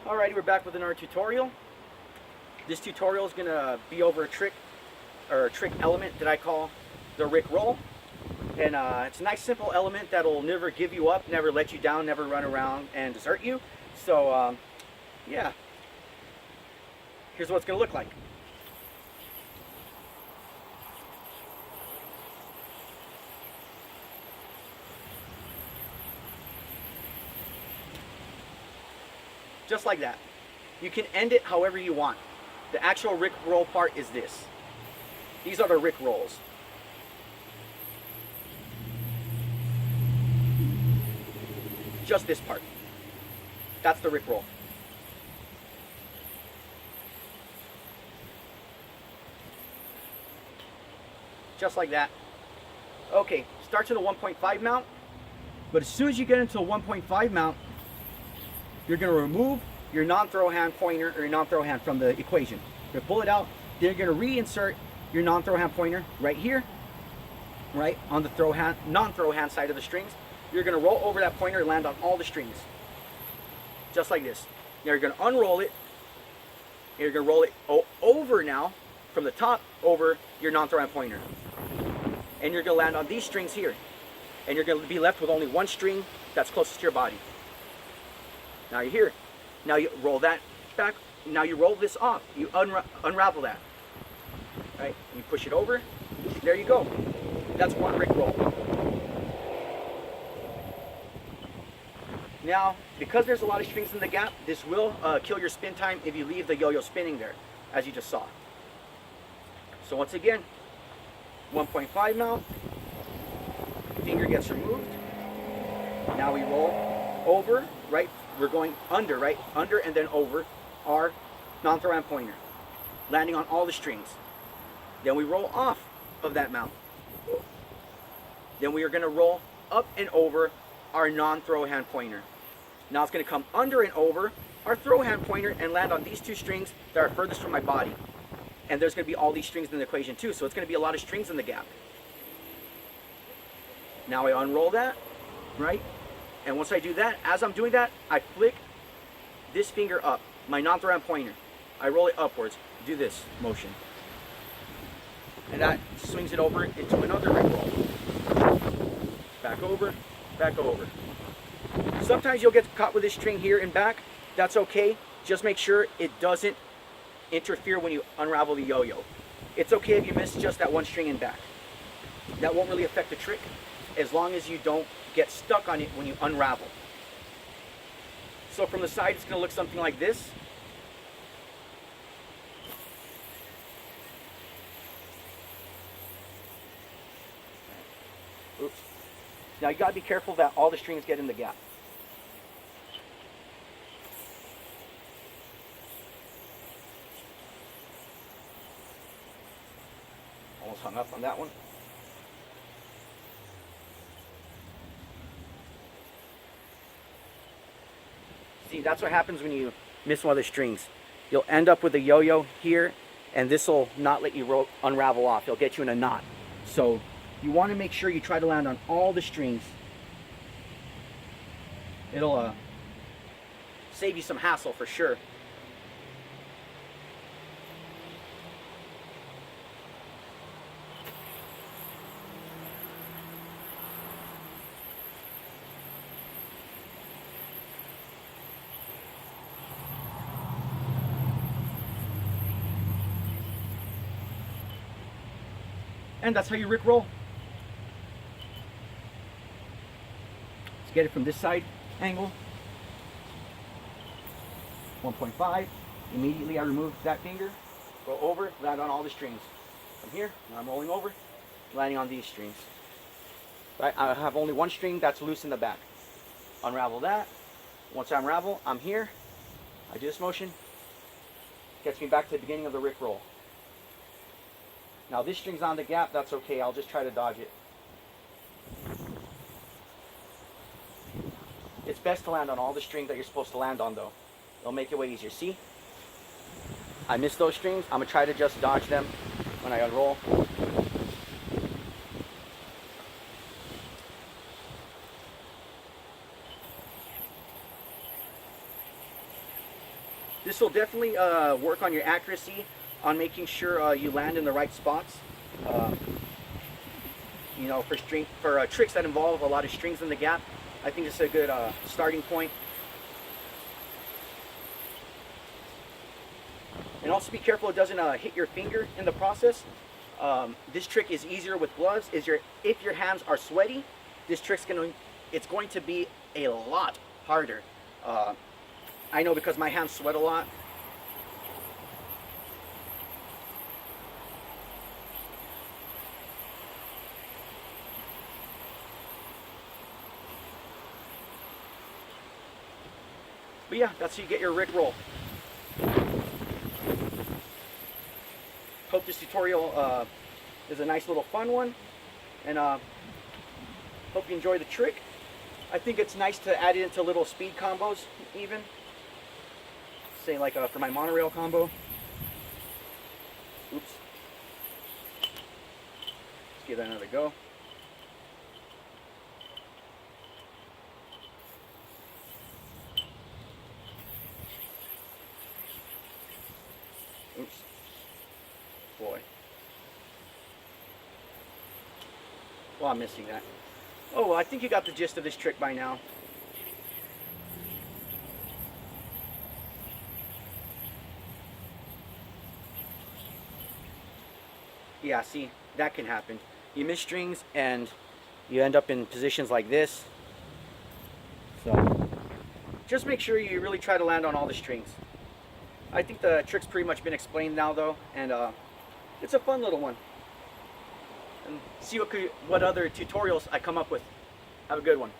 Alrighty, we're back with another tutorial. This tutorial is gonna be over a trick or a trick element that I call the Rick roll. And it's a nice simple element that'll never give you up, never let you down, never run around and desert you. So yeah, here's what it's gonna look like. Just like that. You can end it however you want. The actual Rick roll part is this. These are the Rick rolls. Just this part. That's the Rick roll. Just like that. Okay, starts in a 1.5 mount, but as soon as you get into a 1.5 mount, you're going to remove your non-throw hand pointer or your non-throw hand from the equation. You're going to pull it out, then you're going to reinsert your non-throw hand pointer right here, right on the non-throw hand side of the strings. You're going to roll over that pointer and land on all the strings. Just like this. Now you're going to unroll it, and you're going to roll it over now, from the top over your non-throw hand pointer. And you're going to land on these strings here. And you're going to be left with only one string that's closest to your body. Now you're here. Now you roll that back. Now you roll this off. You unravel that. Right? You push it over. There you go. That's one Rick roll. Now, because there's a lot of strings in the gap, this will kill your spin time if you leave the yo-yo spinning there, as you just saw. So once again, 1.5 mount. Finger gets removed. Now we roll over, right? We're going under, right? Under and then over our non-throw hand pointer, landing on all the strings. Then we roll off of that mount. Then we are going to roll up and over our non-throw hand pointer. Now it's going to come under and over our throw hand pointer and land on these two strings that are furthest from my body. And there's going to be all these strings in the equation too, so it's going to be a lot of strings in the gap. Now I unroll that, right? And once I do that, as I'm doing that, I flick this finger up, my non-throw hand pointer. I roll it upwards, do this motion. And that swings it over into another Rick roll. Back over, back over. Sometimes you'll get caught with this string here and back. That's okay. Just make sure it doesn't interfere when you unravel the yo-yo. It's okay if you miss just that one string in back. That won't really affect the trick, as long as you don't get stuck on it when you unravel. So from the side, it's going to look something like this. Oops. Now you got to be careful that all the strings get in the gap. Almost hung up on that one. See, that's what happens when you miss one of the strings. You'll end up with a yo-yo here, and this will not let you unravel off. It'll get you in a knot. So you want to make sure you try to land on all the strings. It'll save you some hassle for sure. And that's how you Rick roll. Let's get it from this side angle. 1.5. Immediately I remove that finger, go over, land on all the strings. From here, now I'm rolling over, landing on these strings. Right? I have only one string that's loose in the back. Unravel that. Once I unravel, I'm here. I do this motion. Gets me back to the beginning of the Rick roll. Now this string's on the gap, that's okay, I'll just try to dodge it. It's best to land on all the strings that you're supposed to land on though. It'll make it way easier. See? I missed those strings, I'm going to try to just dodge them when I unroll. This will definitely work on your accuracy, on making sure you land in the right spots. You know, for tricks that involve a lot of strings in the gap, I think it's a good starting point. And also be careful it doesn't hit your finger in the process. This trick is easier with gloves. If your hands are sweaty, this trick's it's going to be a lot harder. I know because my hands sweat a lot. But yeah, that's how you get your Rick roll. Hope this tutorial is a nice little fun one, and hope you enjoy the trick. I think it's nice to add it into little speed combos even. Say like for my monorail combo. Oops. Let's give that another go. Oops. Boy. Well, I'm missing that. Oh, well, I think you got the gist of this trick by now. Yeah, see, that can happen. You miss strings and you end up in positions like this. So, just make sure you really try to land on all the strings. I think the trick's pretty much been explained now though, and it's a fun little one. And see what other tutorials I come up with. Have a good one.